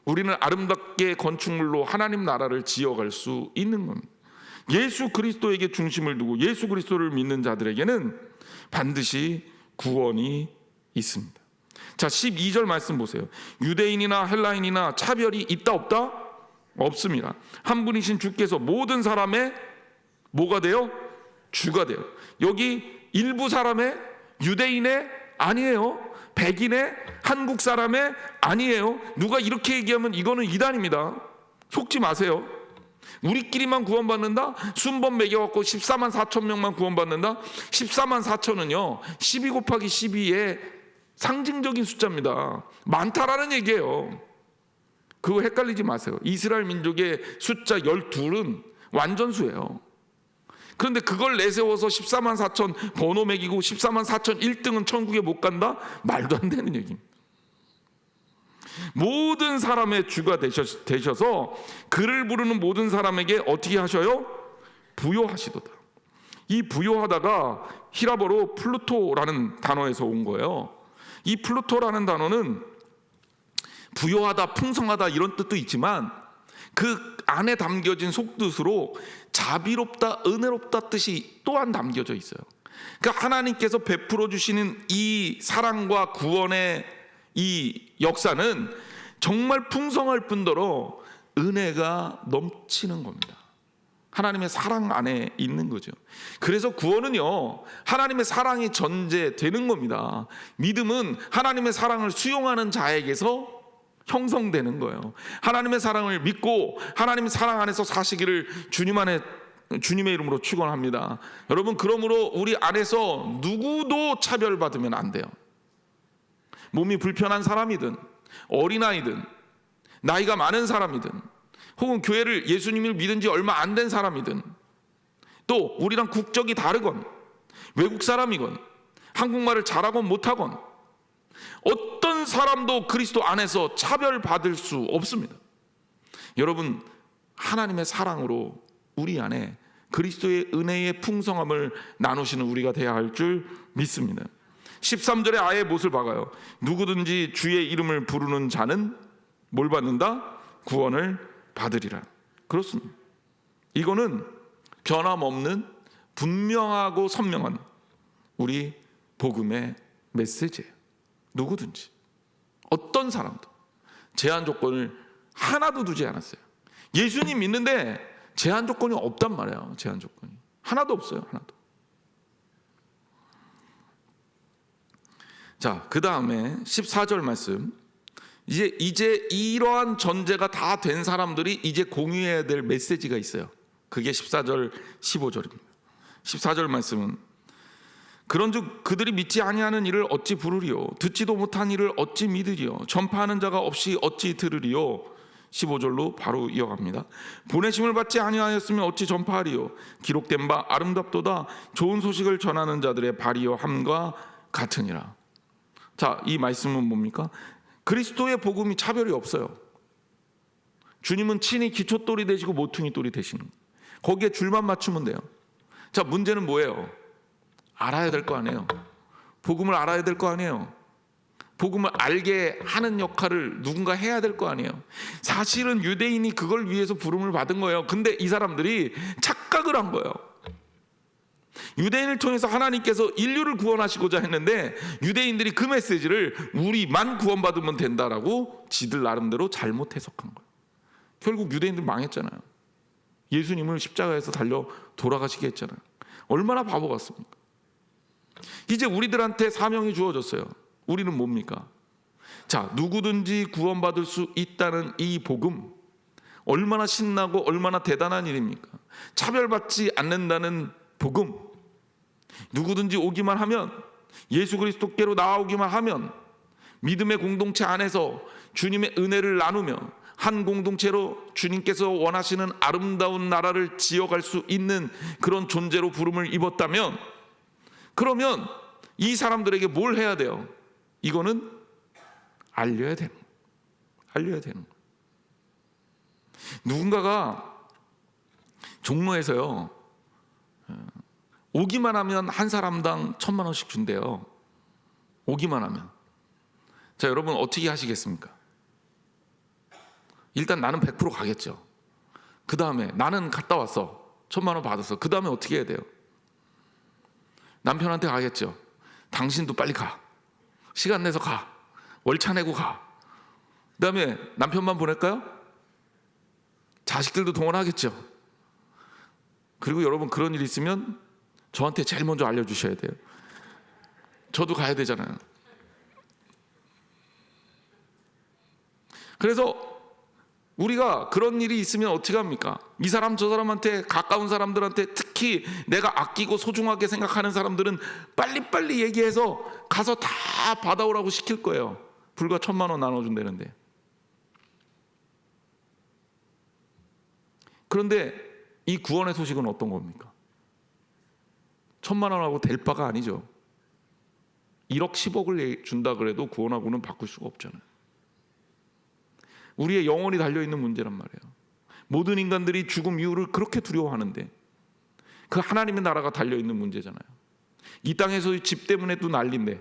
우리는 아름답게 건축물로 하나님 나라를 지어갈 수 있는 겁니다. 예수 그리스도에게 중심을 두고 예수 그리스도를 믿는 자들에게는 반드시 구원이 있습니다. 자, 12절 말씀 보세요. 유대인이나 헬라인이나 차별이 있다 없다? 없습니다. 한 분이신 주께서 모든 사람의 뭐가 돼요? 주가 돼요. 여기 일부 사람의, 유대인의 아니에요. 백인의, 한국 사람의 아니에요. 누가 이렇게 얘기하면 이거는 이단입니다. 속지 마세요. 우리끼리만 구원받는다? 순번 매겨갖고 14만 4천 명만 구원받는다? 14만 4천은요 12 곱하기 12의 상징적인 숫자입니다. 많다라는 얘기예요. 그거 헷갈리지 마세요. 이스라엘 민족의 숫자 12은 완전수예요. 그런데 그걸 내세워서 14만 4천 번호 매기고 14만 4천 1등은 천국에 못 간다? 말도 안 되는 얘기입니다. 모든 사람의 주가 되셔서 그를 부르는 모든 사람에게 어떻게 하셔요? 부요하시도다. 이 부요하다가 히라보로 플루토라는 단어에서 온 거예요. 이 플루토라는 단어는 부요하다, 풍성하다 이런 뜻도 있지만 그 안에 담겨진 속뜻으로 자비롭다, 은혜롭다 뜻이 또한 담겨져 있어요. 그러니까 하나님께서 베풀어 주시는 이 사랑과 구원의 이 역사는 정말 풍성할 뿐더러 은혜가 넘치는 겁니다. 하나님의 사랑 안에 있는 거죠. 그래서 구원은요 하나님의 사랑이 전제되는 겁니다. 믿음은 하나님의 사랑을 수용하는 자에게서 형성되는 거예요. 하나님의 사랑을 믿고 하나님의 사랑 안에서 사시기를 주님의 이름으로 축원합니다. 여러분, 그러므로 우리 안에서 누구도 차별받으면 안 돼요. 몸이 불편한 사람이든 어린아이든 나이가 많은 사람이든 혹은 교회를 예수님을 믿은 지 얼마 안 된 사람이든 또 우리랑 국적이 다르건 외국 사람이건 한국말을 잘하건 못하건 어떤 사람도 그리스도 안에서 차별받을 수 없습니다. 여러분, 하나님의 사랑으로 우리 안에 그리스도의 은혜의 풍성함을 나누시는 우리가 되어야 할 줄 믿습니다. 13절에 아예 못을 박아요. 누구든지 주의 이름을 부르는 자는 뭘 받는다? 구원을 받으리라. 그렇습니다. 이거는 변함없는 분명하고 선명한 우리 복음의 메시지예요. 누구든지 어떤 사람도 제한 조건을 하나도 두지 않았어요. 예수님 믿는데 제한 조건이 없단 말이에요. 제한 조건이 하나도 없어요. 하나도. 자, 그 다음에 14절 말씀. 이제 이러한 전제가 다 된 사람들이 이제 공유해야 될 메시지가 있어요. 그게 14절 15절입니다. 14절 말씀은 그런즉 그들이 믿지 아니하는 일을 어찌 부르리요, 듣지도 못한 일을 어찌 믿으리요, 전파하는 자가 없이 어찌 들으리요. 15절로 바로 이어갑니다. 보내심을 받지 아니하였으면 어찌 전파하리요, 기록된 바 아름답도다 좋은 소식을 전하는 자들의 발이요 함과 같으니라. 자, 이 말씀은 뭡니까? 그리스도의 복음이 차별이 없어요. 주님은 친히 기초돌이 되시고 모퉁이돌이 되시는 거예요. 거기에 줄만 맞추면 돼요. 자, 문제는 뭐예요? 알아야 될 거 아니에요. 복음을 알아야 될 거 아니에요. 복음을 알게 하는 역할을 누군가 해야 될 거 아니에요. 사실은 유대인이 그걸 위해서 부름을 받은 거예요. 근데 이 사람들이 착각을 한 거예요. 유대인을 통해서 하나님께서 인류를 구원하시고자 했는데 유대인들이 그 메시지를 우리만 구원받으면 된다라고 지들 나름대로 잘못 해석한 거예요. 결국 유대인들 망했잖아요. 예수님을 십자가에서 달려 돌아가시게 했잖아요. 얼마나 바보 같습니까? 이제 우리들한테 사명이 주어졌어요. 우리는 뭡니까? 자, 누구든지 구원받을 수 있다는 이 복음, 얼마나 신나고 얼마나 대단한 일입니까? 차별받지 않는다는 복음, 누구든지 오기만 하면, 예수 그리스도께로 나아오기만 하면 믿음의 공동체 안에서 주님의 은혜를 나누며 한 공동체로 주님께서 원하시는 아름다운 나라를 지어갈 수 있는 그런 존재로 부름을 입었다면, 그러면 이 사람들에게 뭘 해야 돼요? 이거는 알려야 되는 거예요. 알려야 되는 거예요. 누군가가 종로에서요, 오기만 하면 한 사람당 1,000,000원씩 준대요. 오기만 하면. 자, 여러분 어떻게 하시겠습니까? 일단 나는 100% 가겠죠. 그 다음에 나는 갔다 왔어. 1,000,000원 받았어. 그 다음에 어떻게 해야 돼요? 남편한테 가겠죠. 당신도 빨리 가. 시간 내서 가. 월차 내고 가. 그 다음에 남편만 보낼까요? 자식들도 동원하겠죠. 그리고 여러분 그런 일 있으면 저한테 제일 먼저 알려주셔야 돼요. 저도 가야 되잖아요. 그래서 우리가 그런 일이 있으면 어떻게 합니까? 이 사람 저 사람한테, 가까운 사람들한테, 특히 내가 아끼고 소중하게 생각하는 사람들은 빨리빨리 얘기해서 가서 다 받아오라고 시킬 거예요. 불과 1,000,000원 나눠준다는데. 그런데 이 구원의 소식은 어떤 겁니까? 1,000,000원하고 될 바가 아니죠. 1억 10억을 준다 그래도 구원하고는 바꿀 수가 없잖아요. 우리의 영혼이 달려있는 문제란 말이에요. 모든 인간들이 죽음 이후를 그렇게 두려워하는데 그 하나님의 나라가 달려있는 문제잖아요. 이 땅에서의 집 때문에도 난리인데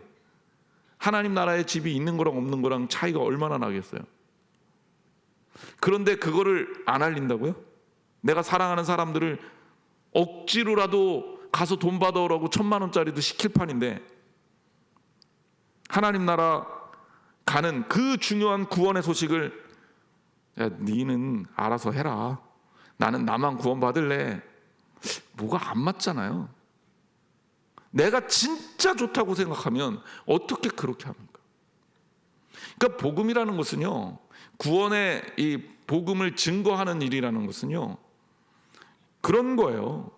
하나님 나라의 집이 있는 거랑 없는 거랑 차이가 얼마나 나겠어요. 그런데 그거를 안 알린다고요? 내가 사랑하는 사람들을 억지로라도 가서 돈 받아오라고 1,000,000원짜리도 시킬 판인데, 하나님 나라 가는 그 중요한 구원의 소식을 야, 니는 알아서 해라. 나는 나만 구원받을래. 뭐가 안 맞잖아요. 내가 진짜 좋다고 생각하면 어떻게 그렇게 합니까? 그러니까 복음이라는 것은요, 구원의 이 복음을 증거하는 일이라는 것은요, 그런 거예요.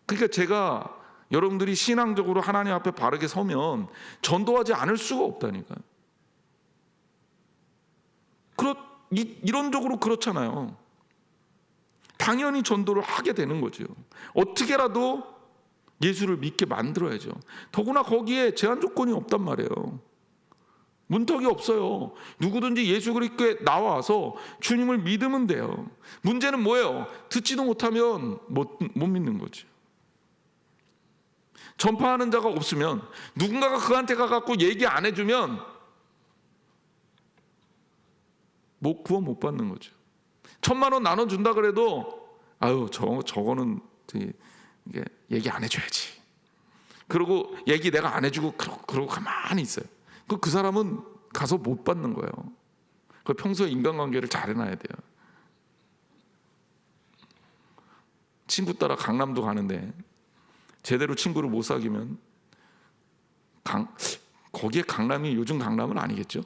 그러니까 제가 여러분들이 신앙적으로 하나님 앞에 바르게 서면 전도하지 않을 수가 없다니까요. 이론적으로 그렇잖아요. 당연히 전도를 하게 되는 거죠. 어떻게라도 예수를 믿게 만들어야죠. 더구나 거기에 제한 조건이 없단 말이에요. 문턱이 없어요. 누구든지 예수 그리스도에 나와서 주님을 믿으면 돼요. 문제는 뭐예요? 듣지도 못하면 못 믿는 거죠. 전파하는 자가 없으면, 누군가가 그한테 가갖고 얘기 안 해주면 구원 못 받는 거죠. 1,000,000원 나눠준다 그래도 아유 저거는 이게 얘기 안 해줘야지. 그리고 얘기 내가 안 해주고 그러고 가만히 있어요. 그 사람은 가서 못 받는 거예요. 그 평소에 인간관계를 잘 해놔야 돼요. 친구 따라 강남도 가는데 제대로 친구를 못 사귀면 거기에 강남이 요즘 강남은 아니겠죠.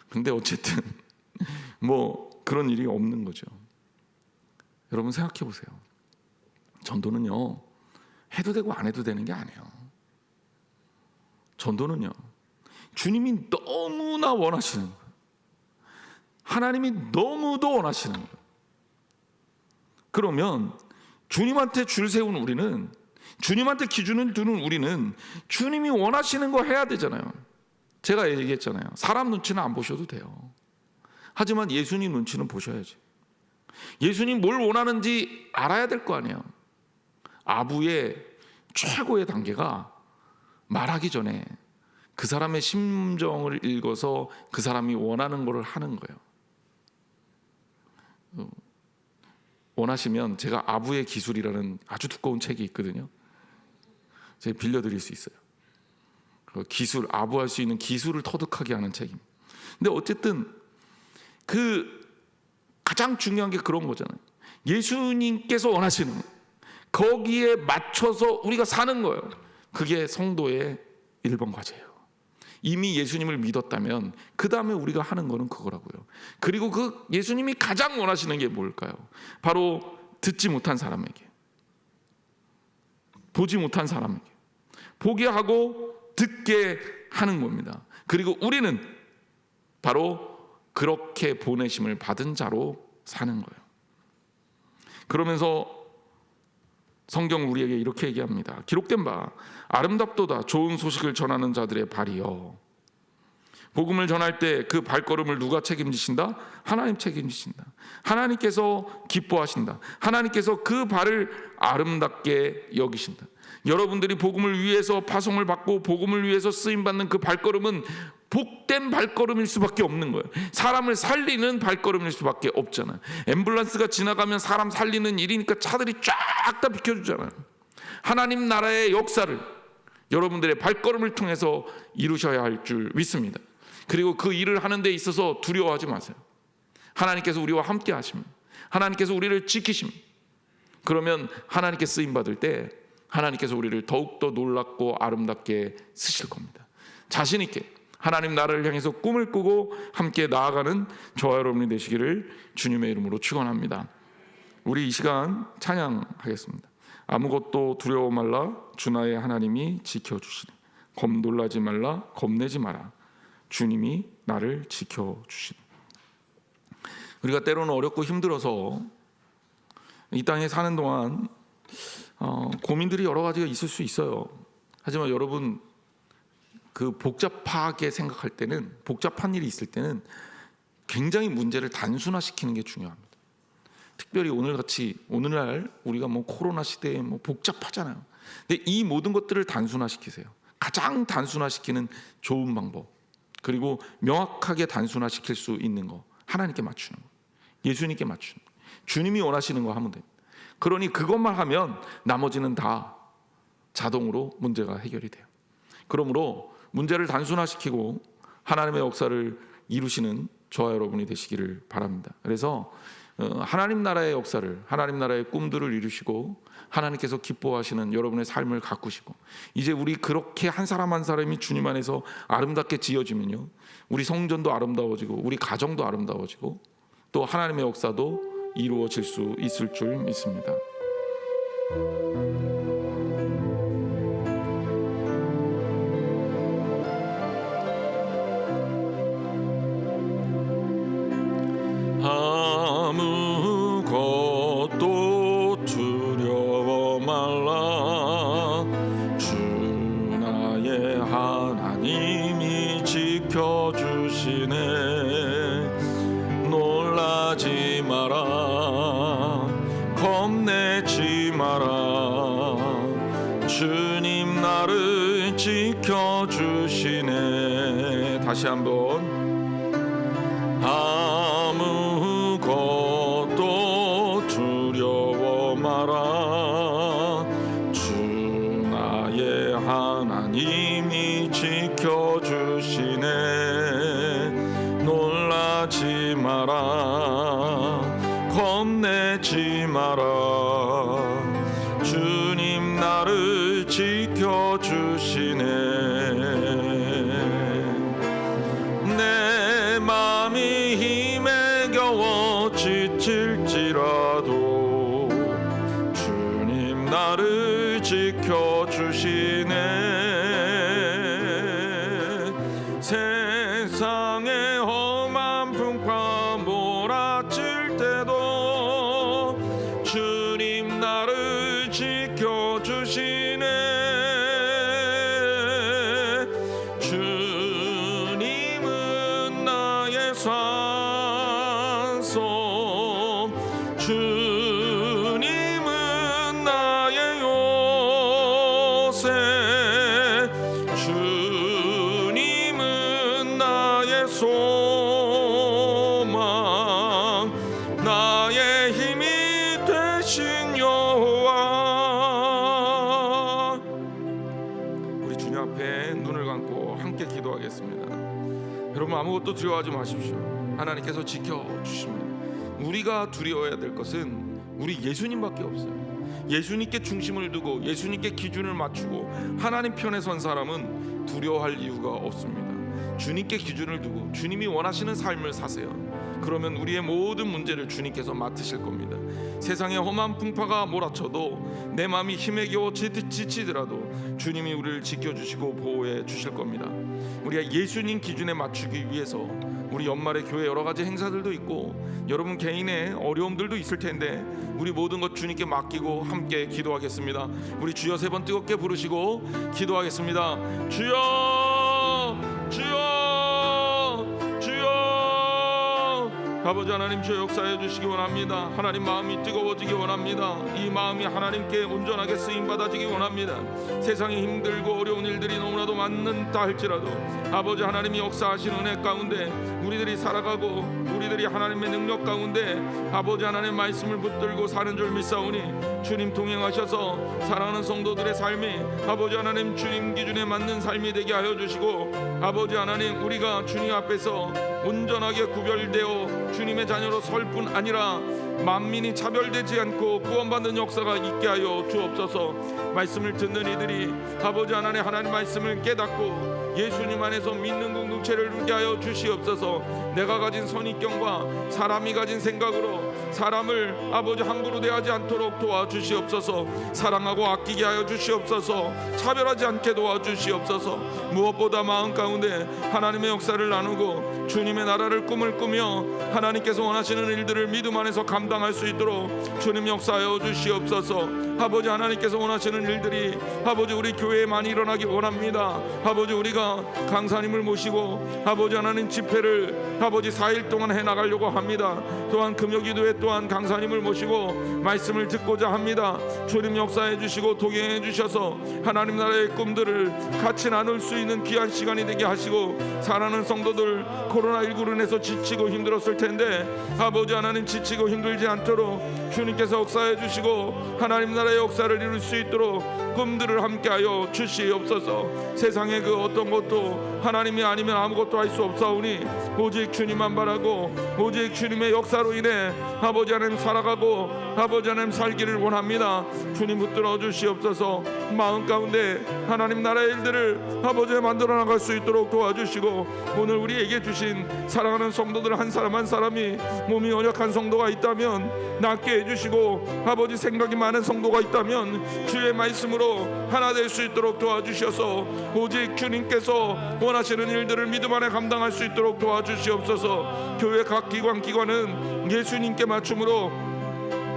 근데 어쨌든 뭐 그런 일이 없는 거죠. 여러분 생각해 보세요. 전도는요, 해도 되고 안 해도 되는 게 아니에요. 전도는요, 주님이 너무나 원하시는 거예요. 하나님이 너무도 원하시는 거예요. 그러면 주님한테 줄 세운 우리는, 주님한테 기준을 두는 우리는 주님이 원하시는 거 해야 되잖아요. 제가 얘기했잖아요. 사람 눈치는 안 보셔도 돼요. 하지만 예수님 눈치는 보셔야지. 예수님 뭘 원하는지 알아야 될 거 아니에요. 아부의 최고의 단계가 말하기 전에 그 사람의 심정을 읽어서 그 사람이 원하는 것을 하는 거예요. 원하시면 제가 아부의 기술이라는 아주 두꺼운 책이 있거든요. 제가 빌려드릴 수 있어요. 그 기술, 아부할 수 있는 기술을 터득하게 하는 책입니다. 근데 어쨌든 그 가장 중요한 게 그런 거잖아요. 예수님께서 원하시는 거, 거기에 맞춰서 우리가 사는 거예요. 그게 성도의 1번 과제예요. 이미 예수님을 믿었다면 그 다음에 우리가 하는 거는 그거라고요. 그리고 그 예수님이 가장 원하시는 게 뭘까요? 바로 듣지 못한 사람에게, 보지 못한 사람에게 보게 하고 듣게 하는 겁니다. 그리고 우리는 바로 그렇게 보내심을 받은 자로 사는 거예요. 그러면서 성경 우리에게 이렇게 얘기합니다. 기록된 바 아름답도다 좋은 소식을 전하는 자들의 발이여. 복음을 전할 때 그 발걸음을 누가 책임지신다? 하나님 책임지신다. 하나님께서 기뻐하신다. 하나님께서 그 발을 아름답게 여기신다. 여러분들이 복음을 위해서 파송을 받고 복음을 위해서 쓰임받는 그 발걸음은 복된 발걸음일 수밖에 없는 거예요. 사람을 살리는 발걸음일 수밖에 없잖아요. 앰뷸런스가 지나가면 사람 살리는 일이니까 차들이 쫙 다 비켜주잖아요. 하나님 나라의 역사를 여러분들의 발걸음을 통해서 이루셔야 할 줄 믿습니다. 그리고 그 일을 하는 데 있어서 두려워하지 마세요. 하나님께서 우리와 함께 하십니다. 하나님께서 우리를 지키십니다. 그러면 하나님께 쓰임받을 때 하나님께서 우리를 더욱더 놀랍고 아름답게 쓰실 겁니다. 자신 있게 하나님 나라를 향해서 꿈을 꾸고 함께 나아가는 저와 여러분이 되시기를 주님의 이름으로 축원합니다. 우리 이 시간 찬양하겠습니다. 아무것도 두려워 말라 주 나의 하나님이 지켜주시네. 놀라지 말라 겁내지 마라 주님이 나를 지켜주시네. 우리가 때로는 어렵고 힘들어서 이 땅에 사는 동안 고민들이 여러 가지가 있을 수 있어요. 하지만 여러분 그 복잡하게 생각할 때는, 복잡한 일이 있을 때는 굉장히 문제를 단순화시키는 게 중요합니다. 특별히 오늘날 우리가 뭐 코로나 시대에 뭐 복잡하잖아요. 근데 이 모든 것들을 단순화시키세요. 가장 단순화시키는 좋은 방법, 그리고 명확하게 단순화시킬 수 있는 거, 하나님께 맞추는 거, 예수님께 맞추는 거, 주님이 원하시는 거 하면 됩니다. 그러니 그것만 하면 나머지는 다 자동으로 문제가 해결이 돼요. 그러므로 문제를 단순화시키고 하나님의 역사를 이루시는 저와 여러분이 되시기를 바랍니다. 그래서 하나님 나라의 역사를, 하나님 나라의 꿈들을 이루시고 하나님께서 기뻐하시는 여러분의 삶을 가꾸시고, 이제 우리 그렇게 한 사람 한 사람이 주님 안에서 아름답게 지어지면요, 우리 성전도 아름다워지고 우리 가정도 아름다워지고 또 하나님의 역사도 이루어질 수 있을 줄 믿습니다. 아무것도 두려워 말라 주 나의 하나님이 지켜주시네. 놀라지 마라 겁내지 마라 주님 나를 지켜주시네. 다시 한번 아무것도 두려워 마라 주 나의 하나님이 지켜주시네. 놀라지 마라 겁내지 마라 주님 나를 지켜주시네. 함께 기도하겠습니다. 여러분, 아무것도 두려워하지 마십시오. 하나님께서 지켜주십니다. 우리가 두려워해야 될 것은 우리 예수님밖에 없어요. 예수님께 중심을 두고 예수님께 기준을 맞추고 하나님 편에 선 사람은 두려워할 이유가 없습니다. 주님께 기준을 두고 주님이 원하시는 삶을 사세요. 그러면 우리의 모든 문제를 주님께서 맡으실 겁니다. 세상에 험한 풍파가 몰아쳐도 내 마음이 힘에 겨워 지치더라도 주님이 우리를 지켜주시고 보호해 주실 겁니다. 우리가 예수님 기준에 맞추기 위해서 우리 연말에 교회 여러 가지 행사들도 있고 여러분 개인의 어려움들도 있을 텐데 우리 모든 것 주님께 맡기고 함께 기도하겠습니다. 우리 주여 3번 뜨겁게 부르시고 기도하겠습니다. 주여, 주여, 주여. 아버지 하나님, 주여 역사해 주시기 원합니다. 하나님 마음이 뜨거워지기 원합니다. 이 마음이 하나님께 온전하게 쓰임 받아지기 원합니다. 세상에 힘들고 어려운 일들이 너무나도 많다 할지라도 아버지 하나님이 역사하신 은혜 가운데 우리들이 살아가고 우리들이 하나님의 능력 가운데 아버지 하나님의 말씀을 붙들고 사는 줄 믿사오니 주님 동행하셔서 사랑하는 성도들의 삶이 아버지 하나님 주님 기준에 맞는 삶이 되게 하여 주시고 아버지 하나님 우리가 주님 앞에서 온전하게 구별되어 주님의 자녀로 설 뿐 아니라 만민이 차별되지 않고 구원받는 역사가 있게 하여 주옵소서. 말씀을 듣는 이들이 아버지 하나님 말씀을 깨닫고 예수님 안에서 믿는 공동체를 누리게 하여 주시옵소서. 내가 가진 선입견과 사람이 가진 생각으로 사람을 아버지 함부로 대하지 않도록 도와주시옵소서. 사랑하고 아끼게 하여 주시옵소서. 차별하지 않게 도와주시옵소서. 무엇보다 마음 가운데 하나님의 역사를 나누고 주님의 나라를 꿈을 꾸며 하나님께서 원하시는 일들을 믿음 안에서 감당할 수 있도록 주님 역사하여 주시옵소서. 아버지 하나님께서 원하시는 일들이 아버지 우리 교회에 많이 일어나기 원합니다. 아버지 우리가 강사님을 모시고 아버지 하나님 집회를 아버지 4일 동안 해나가려고 합니다. 또한 금요기도회 또한 강사님을 모시고 말씀을 듣고자 합니다. 주님 역사해 주시고 동행해 주셔서 하나님 나라의 꿈들을 같이 나눌 수 있는 귀한 시간이 되게 하시고 사랑하는 성도들 코로나19로 인해서 지치고 힘들었을 텐데 아버지 하나님 지치고 힘들지 않도록 주님께서 역사해 주시고 하나님 나라의 역사를 이룰 수 있도록 꿈들을 함께하여 주시옵소서. 세상에 그 어떤 것도 하나님이 아니면 아무것도 할 수 없사오니 오직 주님만 바라고 오직 주님의 역사로 인해 아버지 하나님 살아가고 아버지 하나님 살기를 원합니다. 주님 붙들어 주시옵소서. 마음 가운데 하나님 나라의 일들을 아버지 만들어 나갈 수 있도록 도와주시고 오늘 우리에게 주신 사랑하는 성도들 한 사람 한 사람이 몸이 연약한 성도가 있다면 낫게 해주시고 아버지 생각이 많은 성도가 있다면 주의 말씀으로 하나 될 수 있도록 도와주셔서 오직 주님께서 원하시는 일들을 믿음 안에 감당할 수 있도록 도와주시옵소서. 교회 각 기관은 예수님께 맞춤으로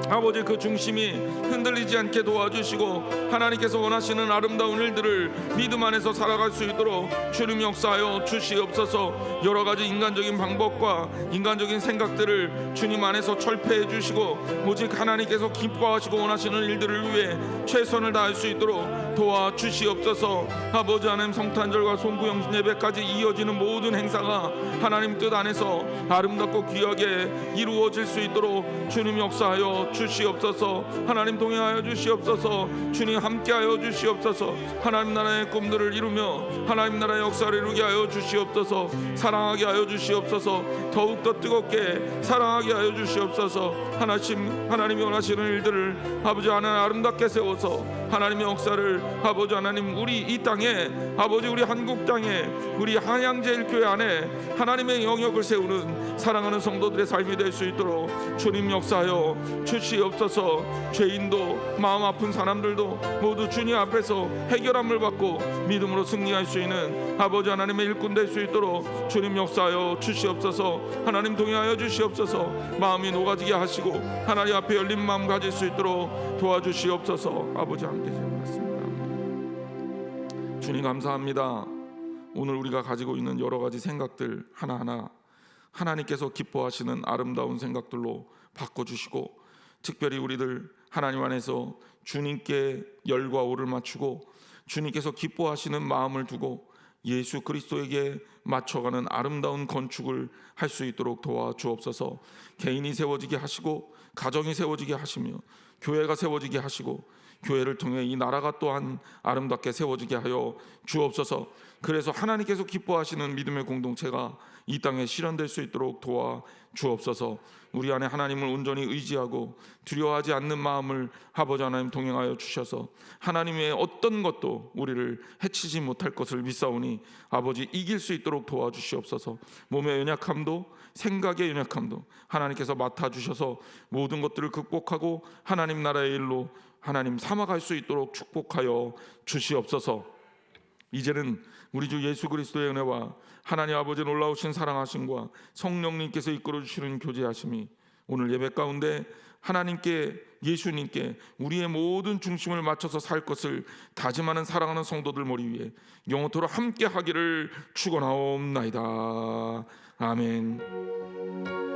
아버지 그 중심이 흔들리지 않게 도와주시고 하나님께서 원하시는 아름다운 일들을 믿음 안에서 살아갈 수 있도록 주님 역사하여 주시옵소서. 여러 가지 인간적인 방법과 인간적인 생각들을 주님 안에서 철폐해 주시고 오직 하나님께서 기뻐하시고 원하시는 일들을 위해 최선을 다할 수 있도록 도와주시옵소서. 아버지 하나님 성탄절과 송구영 예배까지 이어지는 모든 행사가 하나님 뜻 안에서 아름답고 귀하게 이루어질 수 있도록 주님 역사하여 주시옵소서. 하나님 동행하여 주시옵소서. 주님 함께하여 주시옵소서. 하나님 나라의 꿈들을 이루며 하나님 나라의 역사를 이루게 하여 주시옵소서. 사랑하게 하여 주시옵소서. 더욱더 뜨겁게 사랑하게 하여 주시옵소서. 하나님이 원하시는 일들을 아버지 하나님 아름답게 세워서 하나님의 역사를 아버지 하나님 우리 이 땅에 아버지 우리 한국 땅에 우리 한양제일교회 안에 하나님의 영역을 세우는 사랑하는 성도들의 삶이 될 수 있도록 주님 역사하여 주시옵소서. 죄인도 마음 아픈 사람들도 모두 주님 앞에서 해결함을 받고 믿음으로 승리할 수 있는 아버지 하나님의 일꾼 될 수 있도록 주님 역사하여 주시옵소서. 하나님 동행하여 주시옵소서. 마음이 녹아지게 하시고 하나님 앞에 열린 마음 가질 수 있도록 도와주시옵소서. 아버지 함께 기도하겠습니다. 주님 감사합니다. 오늘 우리가 가지고 있는 여러 가지 생각들 하나하나 하나님께서 기뻐하시는 아름다운 생각들로 바꿔주시고 특별히 우리들 하나님 안에서 주님께 열과 오를 맞추고 주님께서 기뻐하시는 마음을 두고 예수 그리스도에게 맞춰가는 아름다운 건축을 할 수 있도록 도와주옵소서. 개인이 세워지게 하시고 가정이 세워지게 하시며 교회가 세워지게 하시고 교회를 통해 이 나라가 또한 아름답게 세워지게 하여 주옵소서. 그래서 하나님께서 기뻐하시는 믿음의 공동체가 이 땅에 실현될 수 있도록 도와 주옵소서. 우리 안에 하나님을 온전히 의지하고 두려워하지 않는 마음을 아버지 하나님 동행하여 주셔서 하나님의 어떤 것도 우리를 해치지 못할 것을 믿사오니 아버지 이길 수 있도록 도와주시옵소서. 몸의 연약함도 생각의 연약함도 하나님께서 맡아주셔서 모든 것들을 극복하고 하나님 나라의 일로 하나님 삼아갈 수 있도록 축복하여 주시옵소서. 이제는 우리 주 예수 그리스도의 은혜와 하나님 아버지 놀라우신 사랑하심과 성령님께서 이끌어 주시는 교제하심이 오늘 예배 가운데 하나님께 예수님께 우리의 모든 중심을 맞춰서 살 것을 다짐하는 사랑하는 성도들 머리 위에 영원토록 함께 하기를 축원하옵나이다. 아멘.